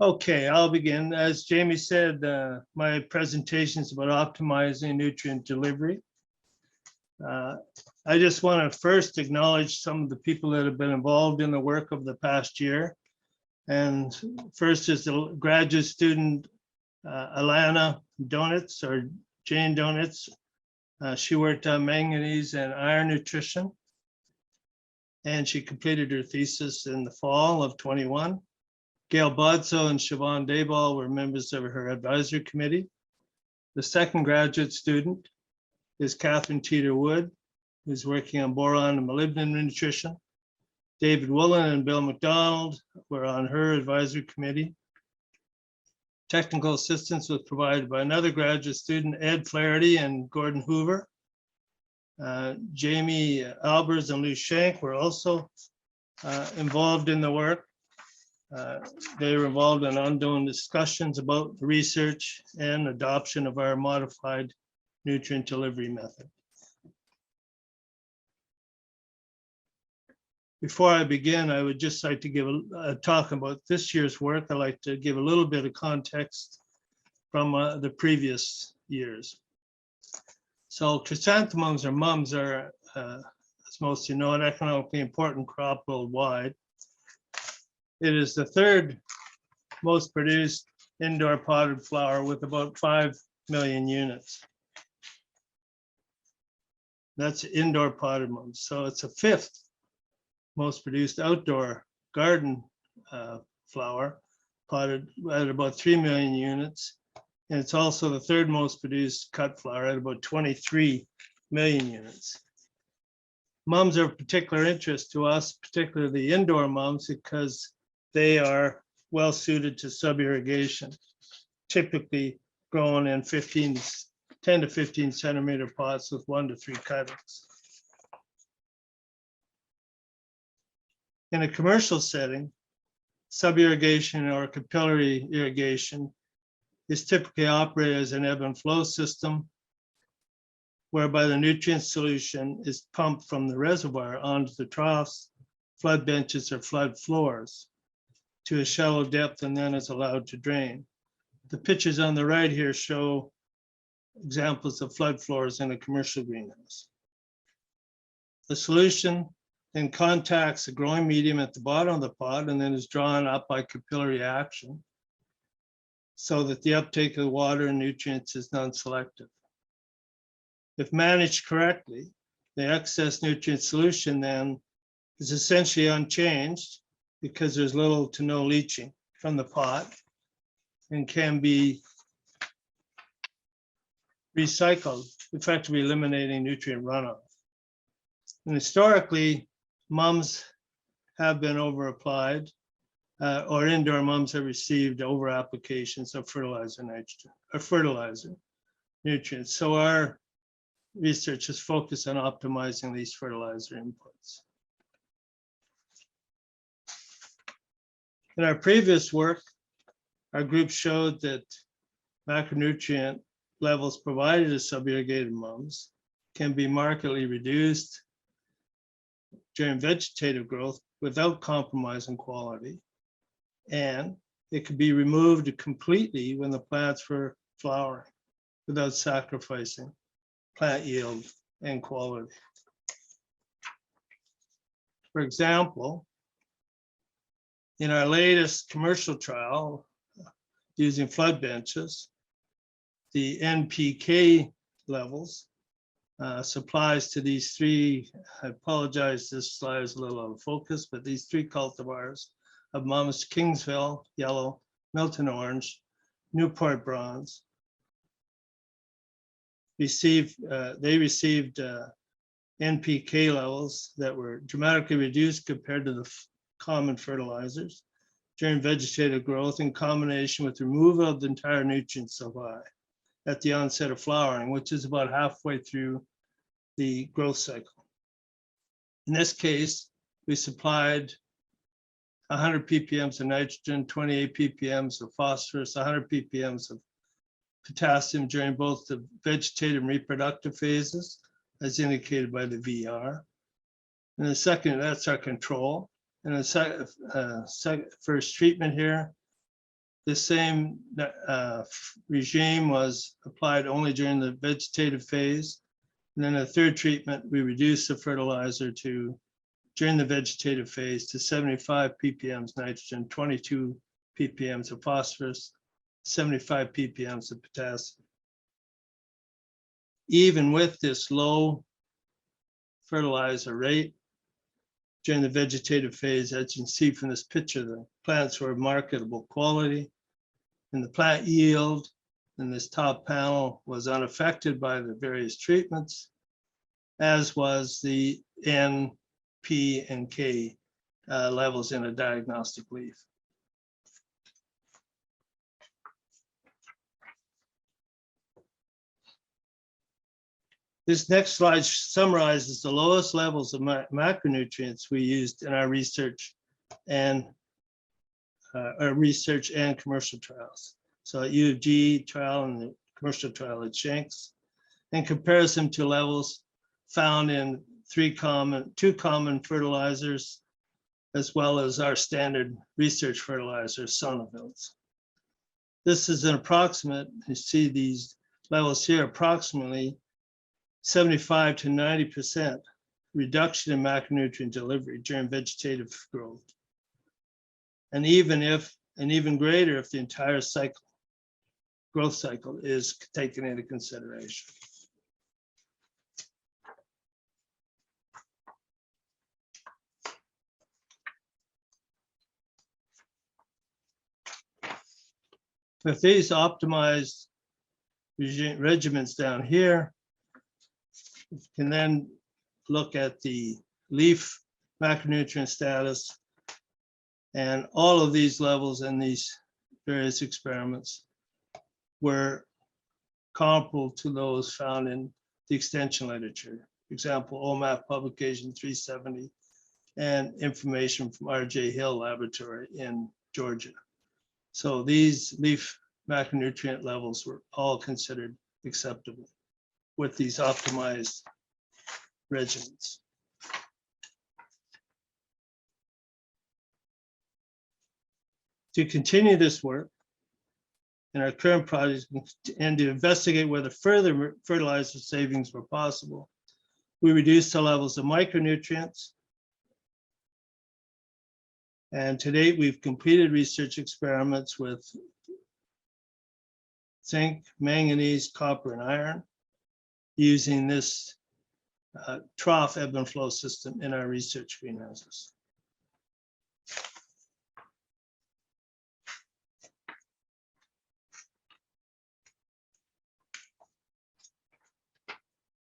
Okay, I'll begin. As Jamie said, my presentation is about optimizing nutrient delivery. I just want to first acknowledge some of the people that have been involved in the work of the past year. And first is the graduate student, Alana Donitz or Jane Donitz. She worked on manganese and iron nutrition. And she completed her thesis in the fall of 21. Gail Bodso and Siobhan Dayball were members of her advisory committee. The second graduate student is Catherine Teeter Wood, who's working on boron and molybdenum nutrition. David Woolen and Bill McDonald were on her advisory committee. Technical assistance was provided by another graduate student, Ed Flaherty and Gordon Hoover. Jamie Albers and Lou Shank were also involved in the work. They were involved in ongoing discussions about the research and adoption of our modified nutrient delivery method. Before I begin, I would just like to give a talk about this year's work. I'd like to give a little bit of context from the previous years. So chrysanthemums or mums are, as most of you know, an economically important crop worldwide. It is the third most produced indoor potted flower with about 5 million units. That's indoor potted mums. So it's the fifth most produced outdoor garden flower, potted at about 3 million units. And it's also the third most produced cut flower at about 23 million units. Mums are of particular interest to us, particularly the indoor mums, because they are well suited to sub-irrigation, typically grown in 10 to 15 centimeter pots with 1 to 3 cuttings. In a commercial setting, sub-irrigation or capillary irrigation is typically operated as an ebb and flow system, whereby the nutrient solution is pumped from the reservoir onto the troughs, flood benches, or flood floors to a shallow depth and then is allowed to drain. The pictures on the right here show examples of flood floors in a commercial greenhouse. The solution then contacts the growing medium at the bottom of the pot and then is drawn up by capillary action so that the uptake of the water and nutrients is non-selective. If managed correctly, the excess nutrient solution then is essentially unchanged because there's little to no leaching from the pot and can be recycled, effectively eliminating nutrient runoff. And historically, mums have been over-applied, or indoor mums have received over-applications of fertilizer nitrogen or fertilizer nutrients. So our research is focused on optimizing these fertilizer inputs. In our previous work, our group showed that macronutrient levels provided to sub-irrigated mums can be markedly reduced during vegetative growth without compromising quality. And it could be removed completely when the plants were flowering without sacrificing plant yield and quality. For example, in our latest commercial trial using flood benches, the NPK levels supplies to these three, I apologize, this slide is a little out of focus, but these three cultivars of mums, Kingsville yellow, Milton orange, Newport bronze, they received NPK levels that were dramatically reduced compared to the common fertilizers during vegetative growth in combination with removal of the entire nutrient supply at the onset of flowering, which is about halfway through the growth cycle. In this case, we supplied 100 ppms of nitrogen, 28 ppms of phosphorus, 100 ppms of potassium during both the vegetative and reproductive phases, as indicated by the VR. And the second, that's our control. And the first treatment here, the same regime was applied only during the vegetative phase. And then a third treatment, we reduced the fertilizer to, during the vegetative phase, to 75 ppm nitrogen, 22 ppm of phosphorus, 75 ppm of potassium. Even with this low fertilizer rate, during the vegetative phase, as you can see from this picture, the plants were of marketable quality, and the plant yield in this top panel was unaffected by the various treatments, as was the N, P, and K levels in a diagnostic leaf. This next slide summarizes the lowest levels of macronutrients we used in our research and commercial trials. So at U of G trial and the commercial trial at Shanks, and compares them to levels found in two common fertilizers, as well as our standard research fertilizer, Sonovilts. This is an approximate, you see these levels here, approximately 75 to 90% reduction in macronutrient delivery during vegetative growth. And even greater if the entire cycle, growth cycle, is taken into consideration. With these optimized regimens down here, you can then look at the leaf macronutrient status, and all of these levels in these various experiments were comparable to those found in the extension literature. For example, OMAP publication 370 and information from R.J. Hill Laboratory in Georgia. So these leaf macronutrient levels were all considered acceptable with these optimized regimens. To continue this work in our current project and to investigate whether further fertilizer savings were possible, we reduced the levels of micronutrients. And to date, we've completed research experiments with zinc, manganese, copper, and iron using this trough ebb and flow system in our research greenhouses.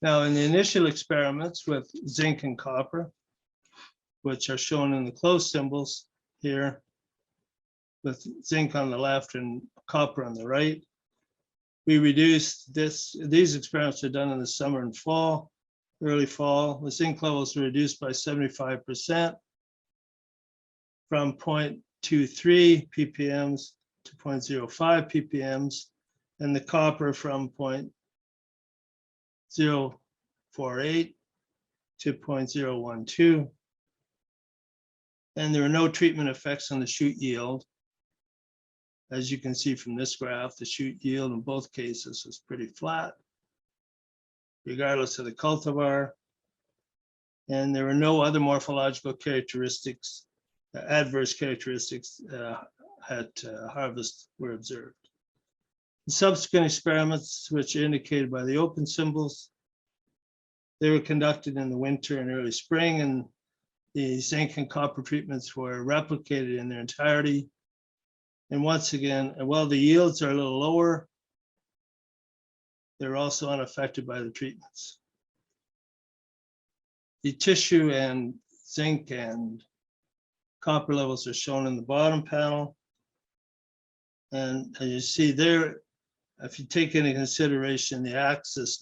Now, in the initial experiments with zinc and copper, which are shown in the closed symbols here, with zinc on the left and copper on the right, we reduced this. These experiments are done in the summer and fall, early fall. The zinc levels were reduced by 75% from 0.23 ppm to 0.05 ppm, and the copper from 0.048 to 0.012. And there are no treatment effects on the shoot yield. As you can see from this graph, the shoot yield in both cases was pretty flat, regardless of the cultivar. And there were no other morphological characteristics, adverse characteristics at harvest were observed. The subsequent experiments, which are indicated by the open symbols, they were conducted in the winter and early spring, and the zinc and copper treatments were replicated in their entirety. And once again, while the yields are a little lower, they're also unaffected by the treatments. The tissue and zinc and copper levels are shown in the bottom panel. And as you see there, if you take into consideration the y-axis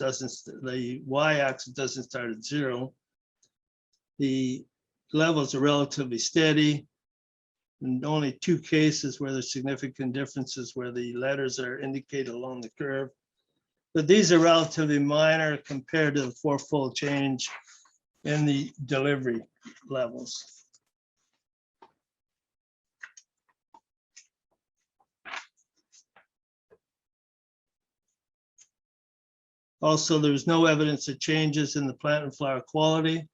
doesn't start at 0, the levels are relatively steady, and only 2 cases where there's significant differences where the letters are indicated along the curve. But these are relatively minor compared to the 4-fold change in the delivery levels. Also, there was no evidence of changes in the plant and flower quality,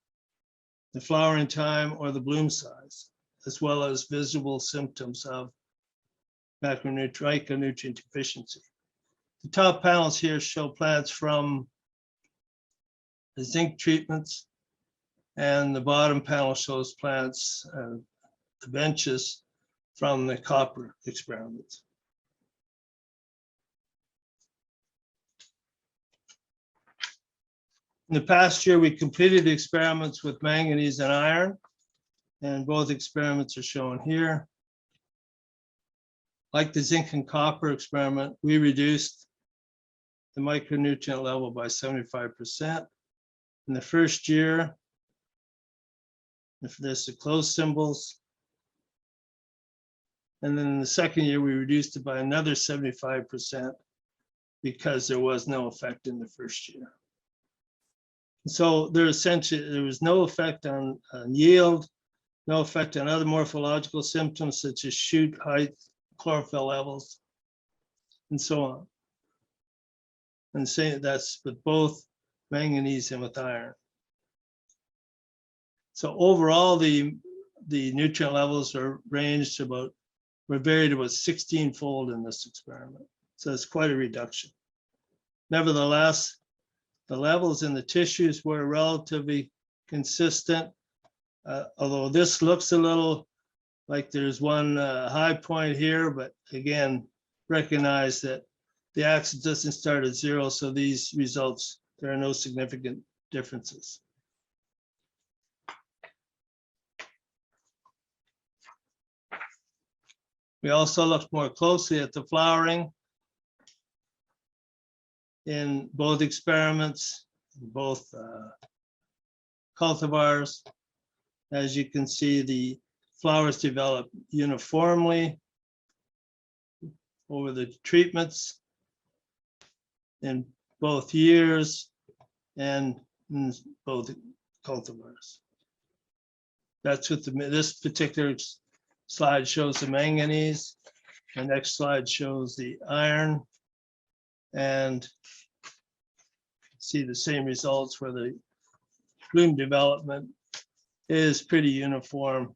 the flowering time, or the bloom size, as well as visible symptoms of micronutrient deficiency. The top panels here show plants from the zinc treatments, and the bottom panel shows plants, the benches from the copper experiments. In the past year, we completed experiments with manganese and iron, and both experiments are shown here. Like the zinc and copper experiment, we reduced the micronutrient level by 75%. In the first year, if there's the closed symbols, and then in the second year, we reduced it by another 75% because there was no effect in the first year. So there was no effect on yield, no effect on other morphological symptoms such as shoot height, chlorophyll levels, and so on. And say that's with both manganese and with iron. So overall, the nutrient levels are ranged about, were varied about 16-fold in this experiment. So it's quite a reduction. Nevertheless, the levels in the tissues were relatively consistent, although this looks a little like there's one high point here, but again, recognize that the axis doesn't start at 0, so these results, there are no significant differences. We also looked more closely at the flowering in both experiments, both cultivars. As you can see, the flowers develop uniformly over the treatments in both years and in both cultivars. That's what this particular slide shows the manganese. The next slide shows the iron, and see the same results where the bloom development is pretty uniform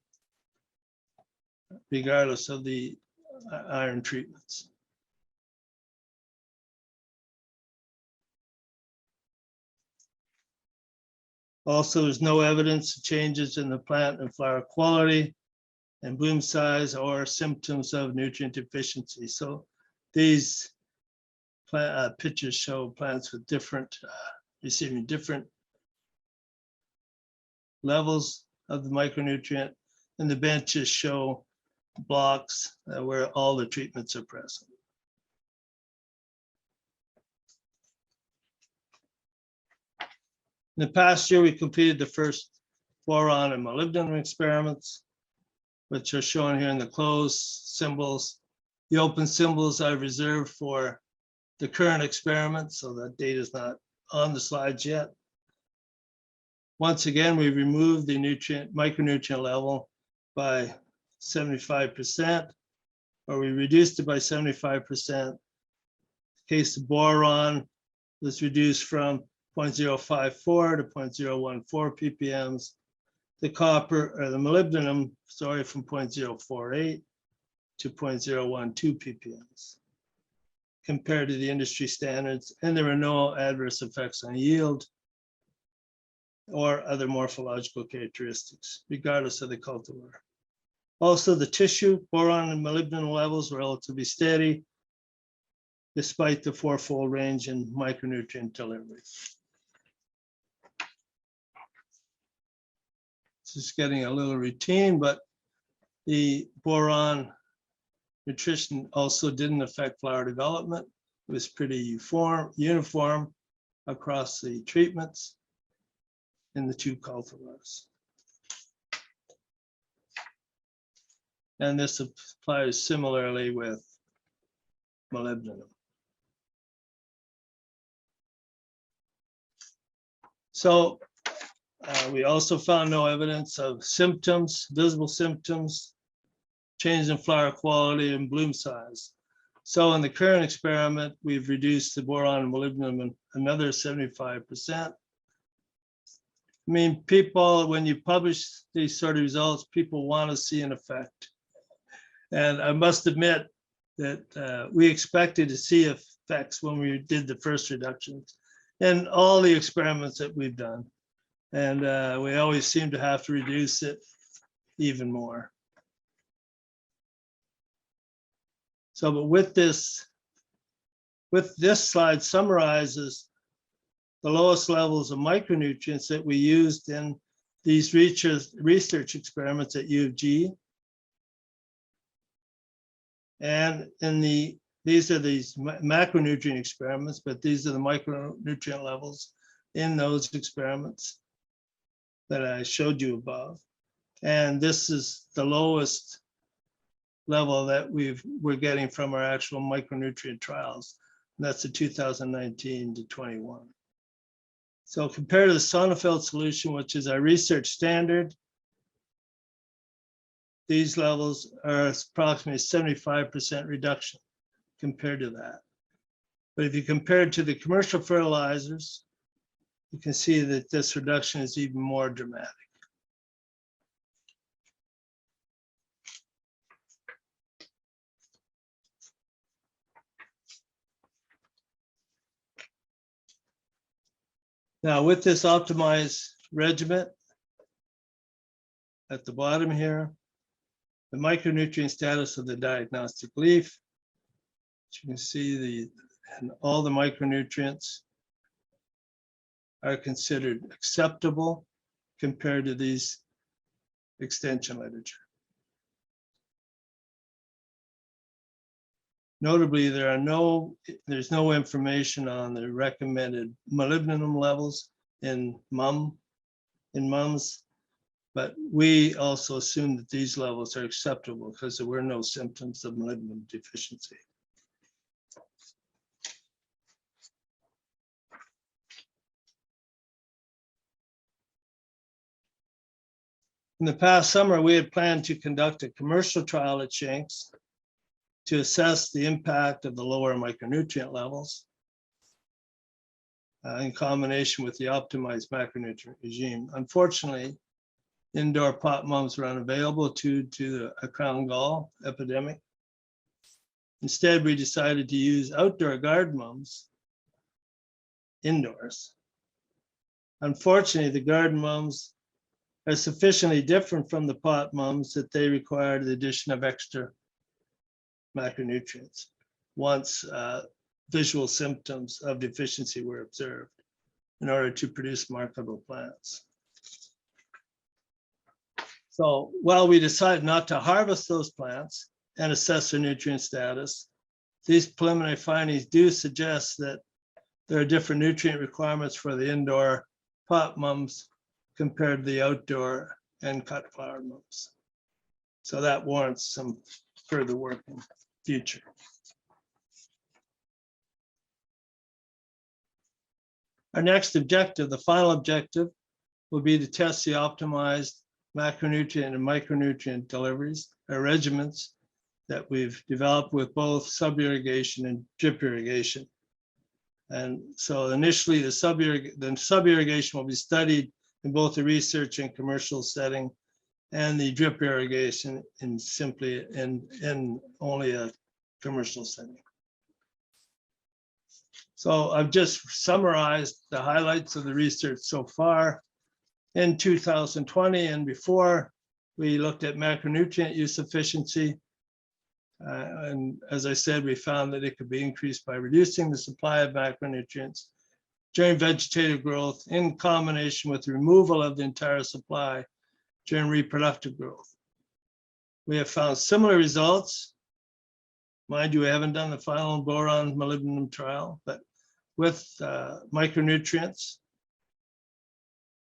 regardless of the iron treatments. Also, there's no evidence of changes in the plant and flower quality and bloom size or symptoms of nutrient deficiency. So these pictures show plants with different, receiving different levels of the micronutrient, and the benches show blocks where all the treatments are present. In the past year, we completed the first boron and molybdenum experiments, which are shown here in the closed symbols. The open symbols I've reserved for the current experiment, so that data is not on the slides yet. Once again, we removed the micronutrient level by 75%, or we reduced it by 75%. In case the boron was reduced from 0.054 to 0.014 ppms. The copper, or the molybdenum, sorry, from 0.048 to 0.012 ppms compared to the industry standards, and there were no adverse effects on yield or other morphological characteristics, regardless of the cultivar. Also, the tissue, boron and molybdenum levels were relatively steady, despite the 4-fold range in micronutrient delivery. This is getting a little routine, but the boron nutrition also didn't affect flower development. It was pretty uniform across the treatments in the two cultivars. And this applies similarly with molybdenum. So we also found no evidence of symptoms, visible symptoms, change in flower quality and bloom size. So in the current experiment, we've reduced the boron and molybdenum another 75%. I mean, people, when you publish these sort of results, people want to see an effect. And I must admit that we expected to see effects when we did the first reductions in all the experiments that we've done. And we always seem to have to reduce it even more. So, but with this slide summarizes the lowest levels of micronutrients that we used in these research experiments at U of G. And in these are these macronutrient experiments, but these are the micronutrient levels in those experiments that I showed you above. And this is the lowest level that we're getting from our actual micronutrient trials. And that's the 2019 to 21. So compared to the Sonnefeld solution, which is our research standard, these levels are approximately 75% reduction compared to that. But if you compare it to the commercial fertilizers, you can see that this reduction is even more dramatic. Now, with this optimized regimen at the bottom here, the micronutrient status of the diagnostic leaf, you can see all the micronutrients are considered acceptable compared to these extension literature. Notably, there's no information on the recommended molybdenum levels in mums, but we also assume that these levels are acceptable because there were no symptoms of molybdenum deficiency. In the past summer, we had planned to conduct a commercial trial at Shanks to assess the impact of the lower micronutrient levels in combination with the optimized macronutrient regime. Unfortunately, indoor pot mums were unavailable due to a crown gall epidemic. Instead, we decided to use outdoor garden mums indoors. Unfortunately, the garden mums are sufficiently different from the pot mums that they required the addition of extra macronutrients once visual symptoms of deficiency were observed in order to produce marketable plants. So while we decided not to harvest those plants and assess their nutrient status, these preliminary findings do suggest that there are different nutrient requirements for the indoor pot mums compared to the outdoor and cut flower mums. So that warrants some further work in the future. Our next objective, the final objective, will be to test the optimized macronutrient and micronutrient deliveries or regimens that we've developed with both sub-irrigation and drip irrigation. And so initially the sub-irrigation will be studied in both the research and commercial setting, and the drip irrigation in only a commercial setting. So I've just summarized the highlights of the research so far. In 2020 and before, we looked at macronutrient use efficiency. And as I said, we found that it could be increased by reducing the supply of macronutrients during vegetative growth in combination with removal of the entire supply during reproductive growth. We have found similar results. Mind you, we haven't done the final boron molybdenum trial, but with micronutrients.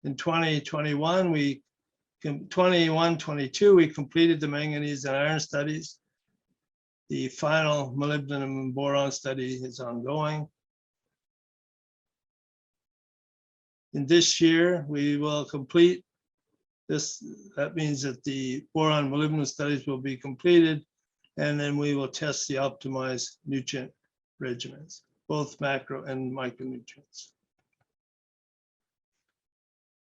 In 2021, 21-22, we completed the manganese and iron studies. The final molybdenum and boron study is ongoing. In this year, we will complete this. That means that the boron molybdenum studies will be completed, and then we will test the optimized nutrient regimens. both macro and micronutrients.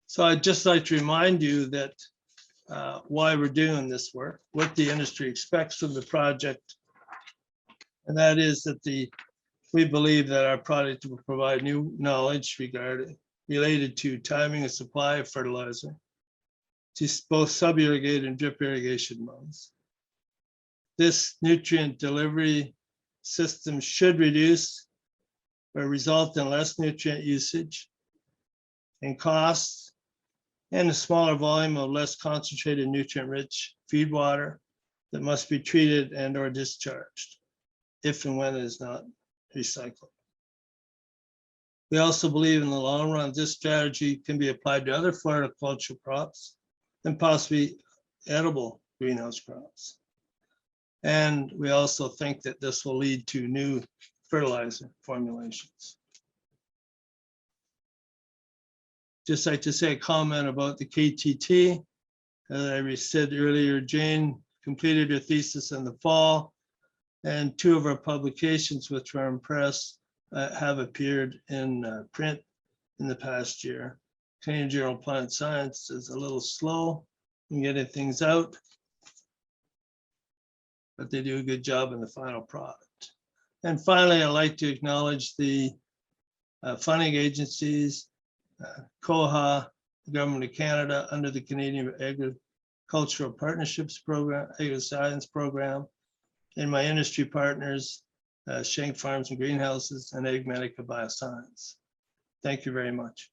So I'd just like to remind you that why we're doing this work, what the industry expects from the project. And that is that we believe that our product will provide new knowledge related to timing and supply of fertilizer to both sub-irrigated and drip irrigation modes. This nutrient delivery system should reduce or result in less nutrient usage and costs, and a smaller volume of less concentrated nutrient-rich feed water that must be treated and or discharged if and when it is not recycled. We also believe in the long run, this strategy can be applied to other floricultural crops and possibly edible greenhouse crops. And we also think that this will lead to new fertilizer formulations. Just like to say a comment about the KTT. As I said earlier, Jane completed her thesis in the fall, and 2 of our publications, which were in press, have appeared in print in the past year. Canadian Journal of Plant Science is a little slow in getting things out, but they do a good job in the final product. And finally, I'd like to acknowledge the funding agencies, COHA, the Government of Canada, under the Canadian Agricultural Partnerships Program, Agri-Science Program, and my industry partners, Shank Farms and Greenhouses, and Agmatica Bioscience. Thank you very much.